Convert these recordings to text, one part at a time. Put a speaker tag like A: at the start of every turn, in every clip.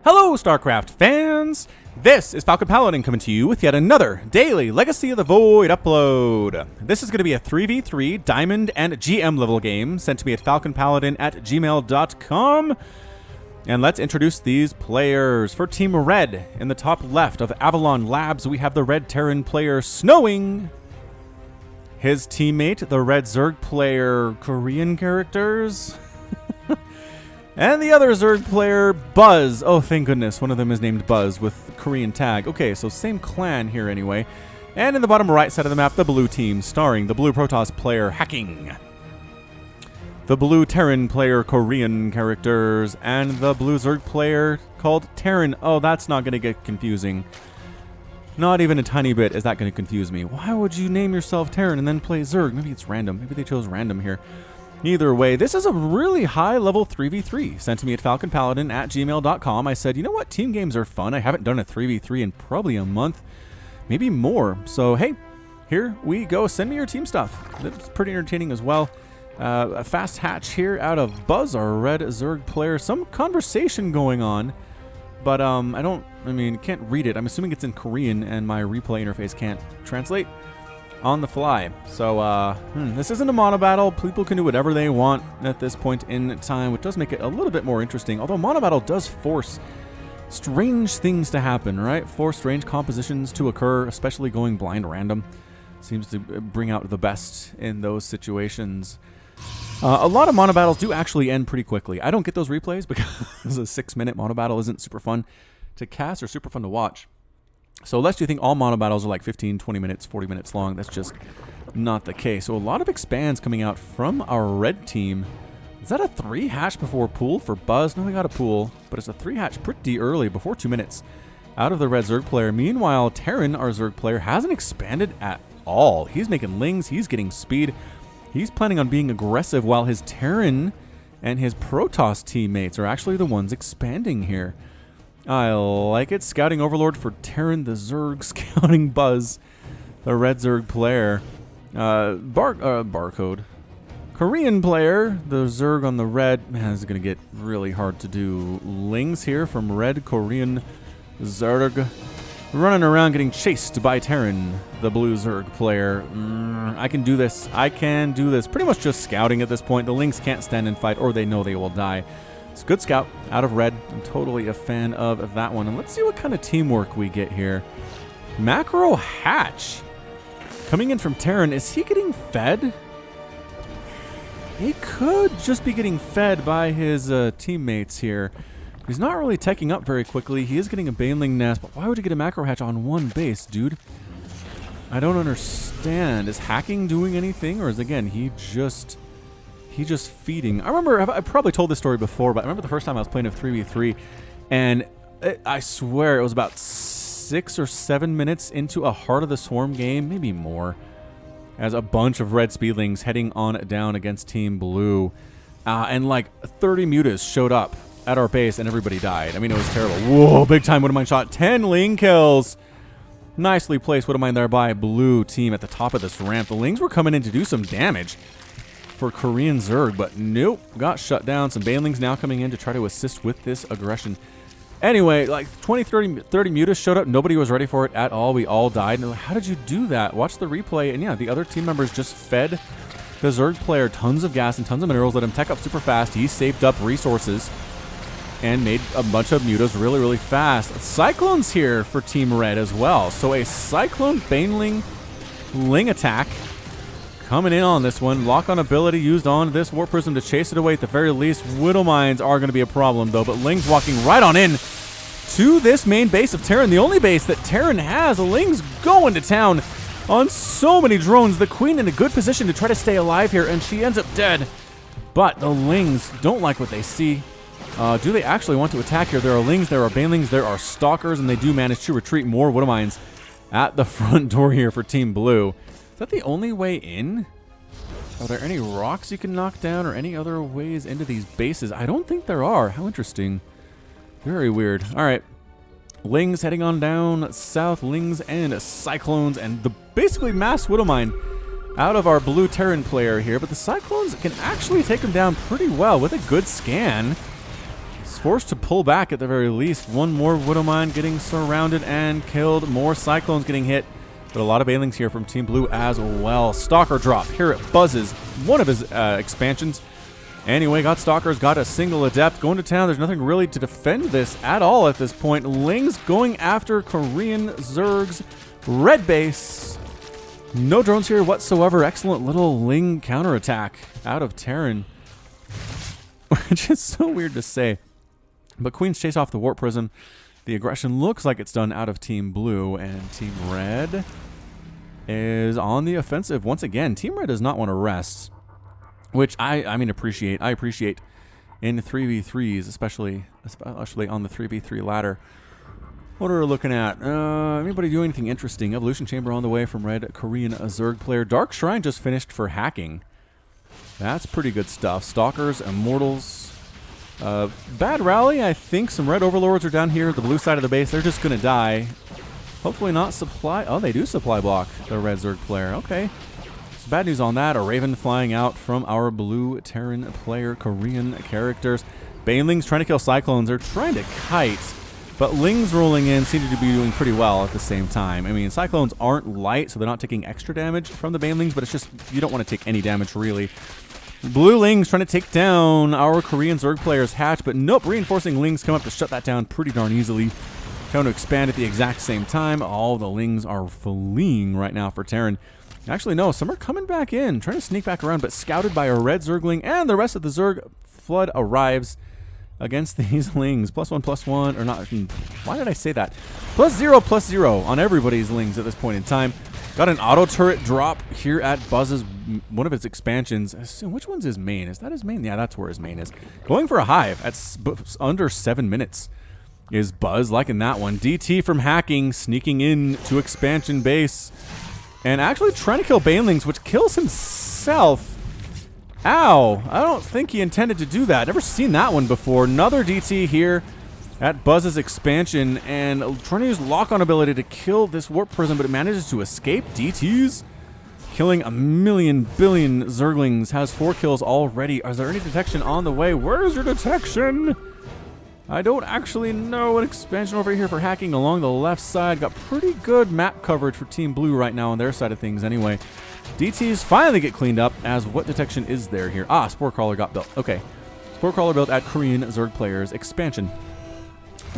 A: Hello, StarCraft fans! This is Falcon Paladin coming to you with yet another daily Legacy of the Void upload. This is going to be a 3v3 Diamond and GM level game sent to me at falconpaladin@gmail.com. And let's introduce these players. For Team Red, in the top left of Avalon Labs, we have the Red Terran player Snowing. His teammate, the Red Zerg player Korean characters. And the other Zerg player, Buzz. Oh, thank goodness. One of them is named Buzz with Korean tag. Okay, so same clan here anyway. And in the bottom right side of the map, the blue team, starring the blue Protoss player Hacking, the blue Terran player Korean characters, and the blue Zerg player called Terran. Oh, that's not going to get confusing. Not even a tiny bit is that going to confuse me. Why would you name yourself Terran and then play Zerg? Maybe it's random. Maybe they chose random here. Either way, this is a really high-level 3v3 sent to me at falconpaladin@gmail.com. I said, you know what? Team games are fun. I haven't done a 3v3 in probably a month, maybe more. So, hey, here we go. Send me your team stuff. It's pretty entertaining as well. A fast hatch here out of Buzz, our Red Zerg player. Some conversation going on, but can't read it. I'm assuming it's in Korean, and my replay interface can't translate on the fly. So this isn't a mono battle. People can do whatever they want at this point in time, which does make it a little bit more interesting. Although mono battle does force strange things to happen, right? Force strange compositions to occur, especially going blind random. Seems to bring out the best in those situations. A lot of mono battles do actually end pretty quickly. I don't get those replays because a 6-minute mono battle isn't super fun to cast or super fun to watch. So lest you think all mono battles are like 15, 20 minutes, 40 minutes long, that's just not the case. So a lot of expands coming out from our red team. Is that a 3 hatch before pool for Buzz? No, we got a pool, but it's a 3 hatch pretty early, before 2 minutes, out of the red Zerg player. Meanwhile, Terran, our Zerg player, hasn't expanded at all. He's making lings, he's getting speed. He's planning on being aggressive, while his Terran and his Protoss teammates are actually the ones expanding here. I like it. Scouting Overlord for Terran, the Zerg, scouting Buzz, the Red Zerg player. Barcode. Korean player, the Zerg on the red. Man, this is going to get really hard to do. Lings here from Red Korean Zerg. Running around getting chased by Terran, the blue Zerg player. I can do this. I can do this. Pretty much just scouting at this point. The Lings can't stand and fight, or they know they will die. It's a good scout out of red. I'm totally a fan of that one. And let's see what kind of teamwork we get here. Macro Hatch coming in from Terran. Is he getting fed? He could just be getting fed by his teammates here. He's not really teching up very quickly. He is getting a Baneling Nest, but why would you get a Macro Hatch on one base, dude? I don't understand. Is Hacking doing anything, or is, again, he just feeding? I remember, I probably told this story before, but I remember the first time I was playing a 3v3, and I swear it was about 6 or 7 minutes into a Heart of the Swarm game, maybe more, as a bunch of red speedlings heading on down against Team Blue, and like 30 mutas showed up at our base, and everybody died. I mean, it was terrible. Whoa, big time Widowmine shot. 10 Ling kills. Nicely placed Widowmine there by Blue team at the top of this ramp. The Lings were coming in to do some damage for Korean Zerg, but nope, got shut down. Some Banelings now coming in to try to assist with this aggression. Anyway, like 30 mutas showed up. Nobody was ready for it at all. We all died. And how did you do that? Watch the replay, and yeah, the other team members just fed the Zerg player tons of gas and tons of minerals, let him tech up super fast. He saved up resources and made a bunch of mutas really, really fast. Cyclones here for Team Red as well. So a Cyclone Baneling Ling attack coming in on this one. Lock-on ability used on this Warp Prism to chase it away at the very least. Widowmines are going to be a problem, though, but Ling's walking right on in to this main base of Terran, the only base that Terran has. Ling's going to town on so many drones. The Queen in a good position to try to stay alive here, and she ends up dead. But the Lings don't like what they see. Do they actually want to attack here? There are Lings, there are Banelings, there are Stalkers, and they do manage to retreat. More Widowmines at the front door here for Team Blue. Is that the only way in? Are there any rocks you can knock down or any other ways into these bases? I don't think there are. How interesting. Very weird. All right. Lings heading on down south. Lings and Cyclones and the basically mass Widowmine out of our blue Terran player here. But the Cyclones can actually take him down pretty well with a good scan. forced to pull back at the very least. One more Widowmine getting surrounded and killed. More Cyclones getting hit. But a lot of Banelings here from Team Blue as well. Stalker drop. Here it buzzes. One of his expansions. Anyway, got Stalkers, got a single Adept. Going to town. There's nothing really to defend this at all at this point. Lings going after Korean Zerg's red base. No drones here whatsoever. Excellent little Ling counterattack out of Terran. Which is so weird to say. But Queens chase off the Warp Prism. The aggression looks like it's done out of Team Blue. And Team Red is on the offensive once again. Team Red does not want to rest. Which I mean appreciate. I appreciate in 3v3s, especially on the 3v3 ladder. What are we looking at? Anybody do anything interesting? Evolution Chamber on the way from Red Korean Zerg player. Dark Shrine just finished for hacking. That's pretty good stuff. Stalkers, Immortals. Bad rally. I think some Red Overlords are down here at the blue side of the base. They're just going to die. Hopefully not supply. Oh, they do supply block the Red Zerg player. Okay. Bad news on that. A Raven flying out from our blue Terran player, Korean characters. Banelings trying to kill Cyclones. They're trying to kite, but Lings rolling in seem to be doing pretty well at the same time. I mean, Cyclones aren't light, so they're not taking extra damage from the Banelings, but it's just, you don't want to take any damage, really. Blue Lings trying to take down our Korean Zerg player's hatch, but nope, reinforcing Lings come up to shut that down pretty darn easily. Trying to expand at the exact same time. All the Lings are fleeing right now for Terran. Actually, no, some are coming back in, trying to sneak back around, but scouted by a red Zergling, and the rest of the Zerg flood arrives against these Lings. +1/+1, or not, why did I say that? +0/+0 on everybody's Lings at this point in time. Got an auto turret drop here at Buzz's, one of his expansions. Which one's his main? Is that his main? Yeah, that's where his main is. Going for a hive at under 7 minutes is Buzz, liking that one. DT from hacking, sneaking in to expansion base. And actually trying to kill Banelings, which kills himself. Ow. I don't think he intended to do that. Never seen that one before. Another DT here at Buzz's expansion. And trying to use lock-on ability to kill this Warp Prism, but it manages to escape. DTs killing a million billion Zerglings. Has 4 kills already. Is there any detection on the way? Where's your detection? I don't actually know. An expansion over here for hacking along the left side. Got pretty good map coverage for Team Blue right now on their side of things anyway. DTs finally get cleaned up, as what detection is there here? Ah, Spore Crawler got built. Okay. Spore Crawler built at Korean Zerg players. Expansion.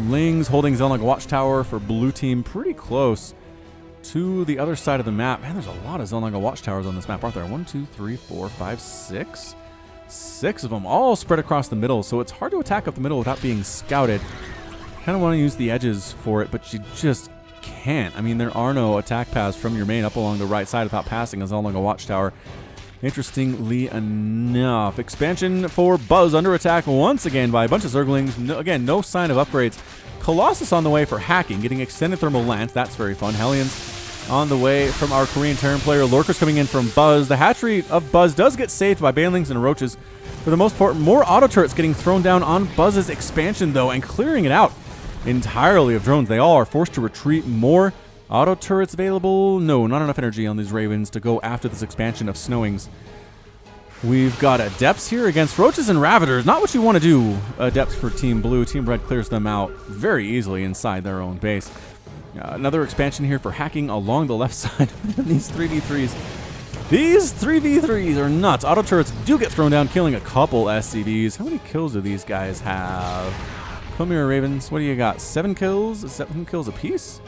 A: Lings holding Zelnaga Watchtower for Blue Team pretty close to the other side of the map. Man, there's a lot of Zelnaga Watchtowers on this map, aren't there? 1, 2, 3, 4, 5, 6. 6 of them all spread across the middle, so it's hard to attack up the middle without being scouted. Kind of want to use the edges for it, but you just can't. I mean, there are no attack paths from your main up along the right side without passing a Zelnaga Watchtower. Interestingly enough, expansion for Buzz under attack once again by a bunch of Zerglings. No, again, no sign of upgrades. Colossus on the way for hacking, getting extended thermal lance. That's very fun. Hellions on the way from our Korean Terran player. Lurkers coming in from Buzz. The hatchery of Buzz does get saved by Banelings and Roaches. For the most part, more auto turrets getting thrown down on Buzz's expansion, though, and clearing it out entirely of drones. They all are forced to retreat. More auto turrets available. No, not enough energy on these Ravens to go after this expansion of Snowings. We've got Adepts here against Roaches and Ravagers. Not what you want to do, Adepts for Team Blue. Team Red clears them out very easily inside their own base. Another expansion here for hacking along the left side of these 3v3s. These 3v3s are nuts. Auto turrets do get thrown down, killing a couple SCVs. How many kills do these guys have? Come here, Ravens. What do you got? 7 kills? 7 kills apiece?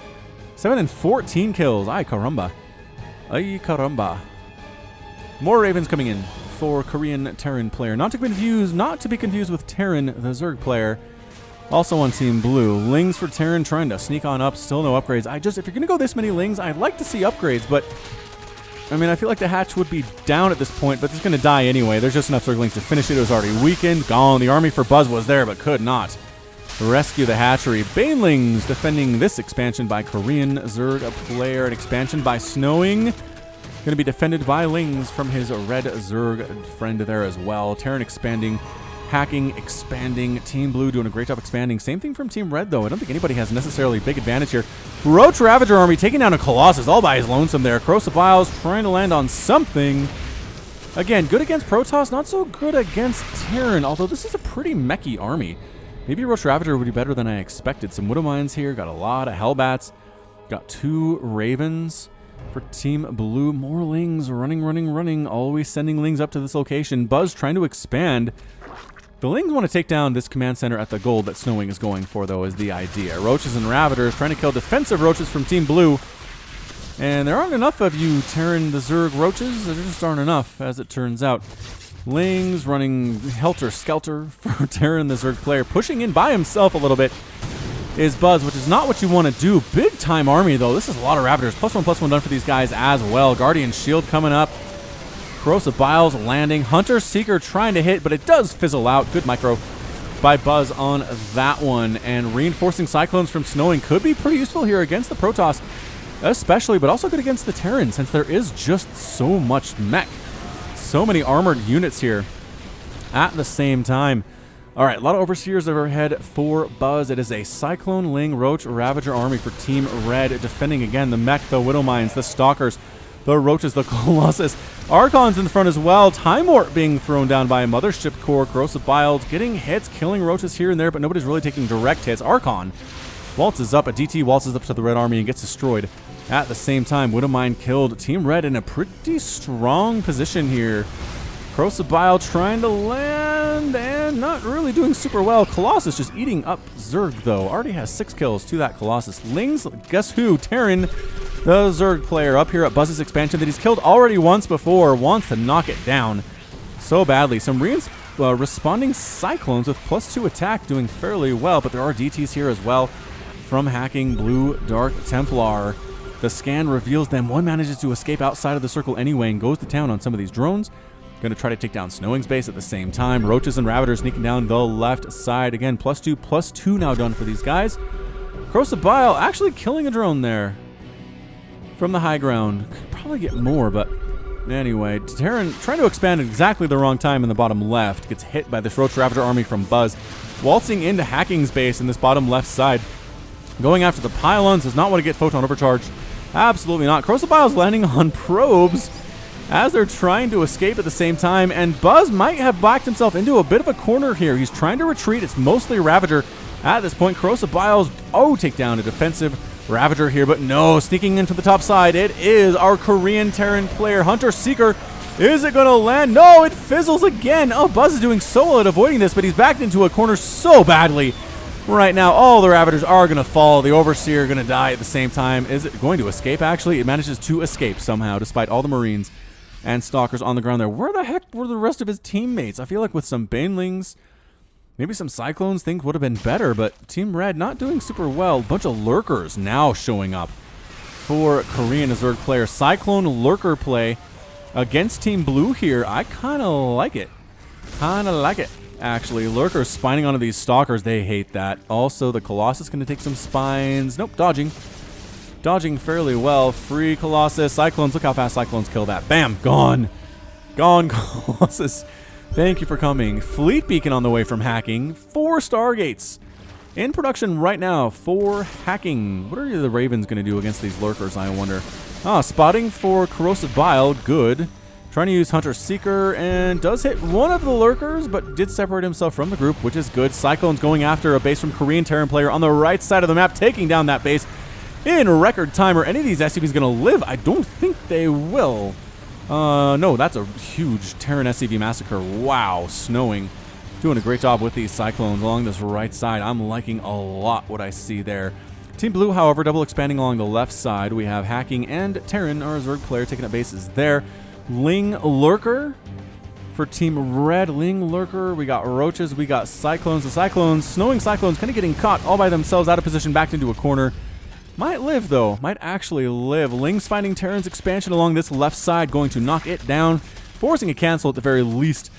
A: 7 and 14 kills. Ay, caramba. Ay, caramba. More Ravens coming in for Korean Terran player. Not to be confused with Terran, the Zerg player. Also on Team Blue, Lings for Terran trying to sneak on up. Still no upgrades. If you're going to go this many Lings, I'd like to see upgrades, but I mean, I feel like the hatch would be down at this point, but it's going to die anyway. There's just enough Zerglings to finish it. It was already weakened. Gone. The army for Buzz was there, but could not rescue the hatchery. Banelings defending this expansion by Korean Zerg player. An expansion by Snowing. Going to be defended by Lings from his red Zerg friend there as well. Terran expanding. Hacking, expanding. Team Blue doing a great job expanding. Same thing from Team Red, though. I don't think anybody has necessarily big advantage here. Roach Ravager army taking down a Colossus all by his lonesome there. Corrosive Vials trying to land on something. Again, good against Protoss, not so good against Terran, although this is a pretty mechy army. Maybe Roach Ravager would be better than I expected. Some Widow Mines here. Got a lot of Hellbats. Got 2 Ravens for Team Blue. More Lings running. Always sending Lings up to this location. Buzz trying to expand. The Lings want to take down this command center at the gold that Snowing is going for, though, is the idea. Roaches and Ravagers trying to kill defensive Roaches from Team Blue. And there aren't enough of you Terran the Zerg Roaches. There just aren't enough, as it turns out. Lings running helter-skelter for Terran the Zerg player. Pushing in by himself a little bit is Buzz, which is not what you want to do. Big-time army, though. This is a lot of Ravagers. +1/+1 done for these guys as well. Guardian Shield coming up. Corrosive Biles landing. Hunter Seeker trying to hit, but it does fizzle out. Good micro by Buzz on that one. And reinforcing Cyclones from Snowing could be pretty useful here against the Protoss, especially, but also good against the Terran, since there is just so much mech. So many armored units here at the same time. All right, a lot of Overseers overhead for Buzz. It is a Cyclone, Ling, Roach, Ravager army for Team Red, defending again the mech, the Widow Mines, the Stalkers, the Roaches, the Colossus. Archon's in the front as well. Time Warp being thrown down by a Mothership Core. Corrosive Biles getting hits, killing Roaches here and there, but nobody's really taking direct hits. Archon waltzes up, a DT waltzes up to the Red army and gets destroyed. At the same time, Widow Mine killed. Team Red in a pretty strong position here. Corrosive Bile trying to land and not really doing super well. Colossus just eating up Zerg, though. Already has 6 kills to that Colossus. Lings, guess who? Terran, the Zerg player, up here at Buzz's expansion that he's killed already once before, wants to knock it down so badly. Some responding Cyclones with +2 attack doing fairly well, but there are DTs here as well from hacking Blue Dark Templar. The scan reveals them. One manages to escape outside of the circle anyway and goes to town on some of these drones. Going to try to take down Snowing's base at the same time. Roaches and Ravagers sneaking down the left side. Again, +2/+2 now done for these guys. Corrosive Bile actually killing a drone there from the high ground. Could probably get more, but anyway. Terran trying to expand at exactly the wrong time in the bottom left. Gets hit by this Roach Ravager army from Buzz. Waltzing into Hacking's base in this bottom left side. Going after the pylons. Does not want to get Photon overcharged. Absolutely not. Corrosive Bile's landing on probes as they're trying to escape at the same time, and Buzz might have backed himself into a bit of a corner here. He's trying to retreat. It's mostly Ravager at this point. Corrosive Biles, take down a defensive Ravager here, but no, sneaking into the top side. It is our Korean Terran player, Hunter Seeker. Is it going to land? No, it fizzles again. Oh, Buzz is doing so well at avoiding this, but he's backed into a corner so badly. Right now, all the Ravagers are going to fall. The Overseer going to die at the same time. Is it going to escape, actually? It manages to escape somehow, despite all the Marines and Stalkers on the ground there. Where the heck were the rest of his teammates? I feel like with some Banelings, maybe some Cyclones, things would have been better, but Team Red not doing super well. A bunch of Lurkers now showing up for Korean Zerg player. Cyclone Lurker play against Team Blue here. I kind of like it. Actually, Lurkers spining onto these Stalkers. They hate that. Also, the Colossus going to take some spines. Nope, dodging. Dodging fairly well. Free Colossus. Cyclones. Look how fast Cyclones kill that. Bam. Gone. Gone, Colossus. Thank you for coming. Fleet Beacon on the way from hacking. 4 Stargates in production right now for hacking. What are the Ravens going to do against these Lurkers, I wonder? Spotting for Corrosive Bile. Good. Trying to use Hunter Seeker and does hit one of the Lurkers, but did separate himself from the group, which is good. Cyclones going after a base from Korean Terran player on the right side of the map, taking down that base in record time. Are any of these SCVs going to live? I don't think they will. No, that's a huge Terran SCV massacre. Wow, Snowing. Doing a great job with these Cyclones along this right side. I'm liking a lot what I see there. Team Blue, however, double expanding along the left side. We have Hacking and Terran, our Zerg player, taking up bases there. Ling Lurker for Team Red. Ling Lurker. We got Roaches. We got Cyclones. The Cyclones, Snowing Cyclones, kind of getting caught all by themselves, out of position, backed into a corner. Might live, though. Might actually live. Ling's finding Terran's expansion along this left side, going to knock it down, forcing a cancel at the very least.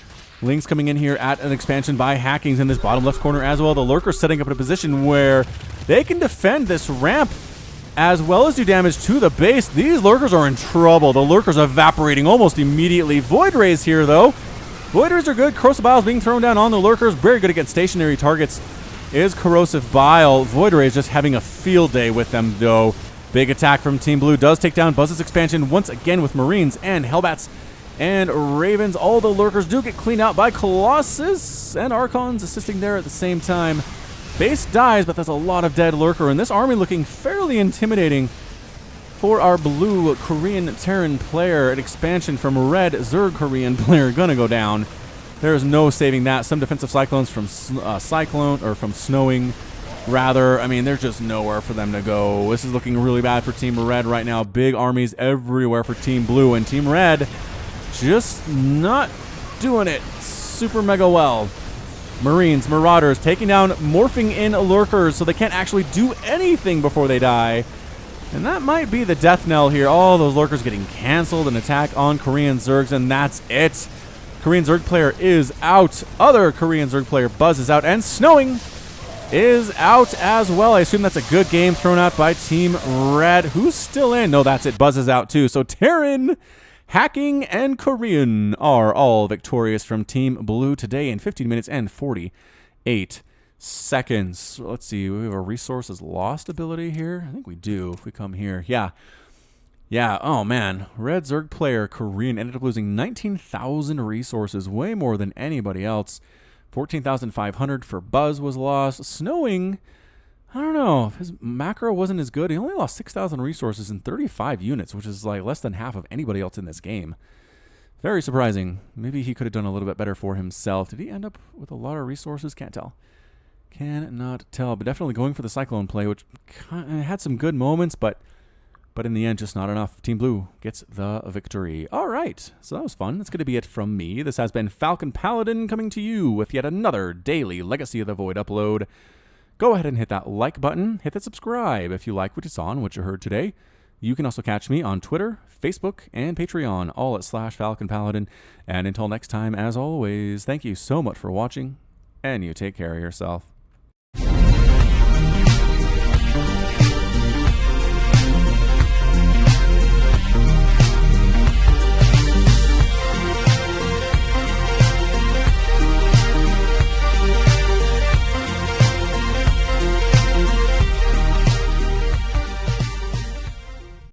A: Ling's coming in here at an expansion by Hackings in this bottom left corner as well. The Lurker's setting up in a position where they can defend this ramp as well as do damage to the base. These Lurkers are in trouble. The Lurkers evaporating almost immediately. Void Rays here, though. Void Rays are good. Corrosive Bile is being thrown down on the Lurkers. Very good against stationary targets is Corrosive Bile. Void Rays just having a field day with them, though. Big attack from Team Blue does take down Buzz's expansion once again with Marines and Hellbats and Ravens. All the Lurkers do get cleaned out by Colossus and Archons assisting there at the same time. Base dies, but there's a lot of dead lurker, and this army looking fairly intimidating for our blue Korean Terran player. An expansion from red Zerg Korean player gonna go down. There's no saving that. Some defensive cyclones from snowing. Rather, I mean, there's just nowhere for them to go. This is looking really bad for Team Red right now. Big armies everywhere for Team Blue, and Team Red just not doing it super mega well. Marines, Marauders, taking down, morphing in lurkers so they can't actually do anything before they die. And that might be the death knell here. All those lurkers getting canceled. An attack on Korean Zergs, and that's it. Korean Zerg player is out. Other Korean Zerg player Buzz is out, and snowing is out as well. I assume that's a good game thrown out by Team Red. Who's still in? No, that's it. Buzz is out too. So Terran, Hacking, and Korean are all victorious from Team Blue today in 15 minutes and 48 seconds. So let's see. We have a resources lost ability here. I think we do if we come here. Yeah. Yeah. Oh, man. Red Zerg player Korean ended up losing 19,000 resources, way more than anybody else. 14,500 for Buzz was lost. Snowing, I don't know. His macro wasn't as good. He only lost 6,000 resources and 35 units, which is like less than half of anybody else in this game. Very surprising. Maybe he could have done a little bit better for himself. Did he end up with a lot of resources? Can't tell. Cannot tell. But definitely going for the Cyclone play, which had some good moments, but in the end, just not enough. Team Blue gets the victory. All right. So that was fun. That's going to be it from me. This has been Falcon Paladin coming to you with yet another daily Legacy of the Void upload. Go ahead and hit that like button. Hit that subscribe if you like what you saw and what you heard today. You can also catch me on Twitter, Facebook, and Patreon, all at /Falcon Paladin. And until next time, as always, thank you so much for watching, and you take care of yourself.